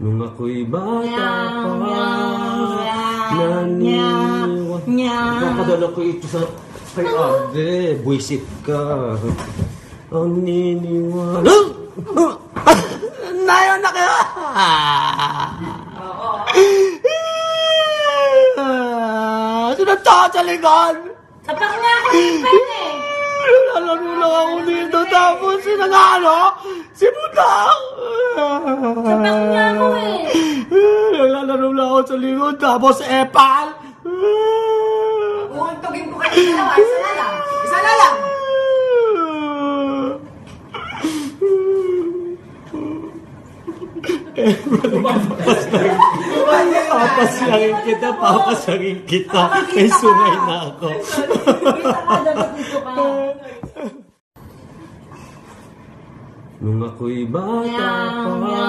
Nung ako'y bata pa, nakakadala ko ito sa kay ate, buwisit ka. Ang niniwala. Nayon na kayo! Sinunta sa likod! Tapak nga ako yung pen eh! Lalaro lang ako dito, tapos sinangano, si Budang! Tapak nga ako eh! Lalaro lang ako sa likod, tapos epal! Uuntugin ko kayo dalawa, isa na lang! Isa na lang! Papasyangin kita, papasyangin kita. May sungay na ako. Nung ako'y bata pa,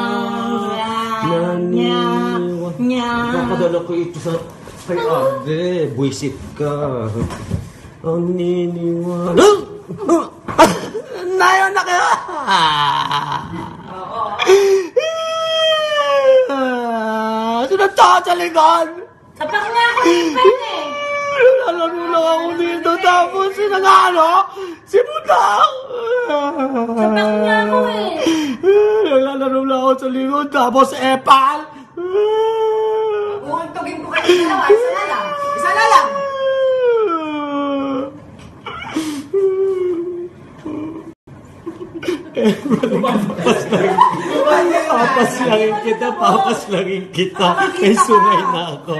nakakadala ko ito sa kay ate, buwisit ka. Ang niniwala. Nayon na kayo! Sinunta sa likod! Tapak nga ako yung pen eh! Lalaro lang ako dito, tapos sinangano, si Budang! Tapak nga ako eh! Lalaro lang ako sa likod, tapos epal! Uuntugin ko kayo dalawa, isa na lang! Isa na lang! Papasyangin kita, papasyangin kita. May sungay na ako.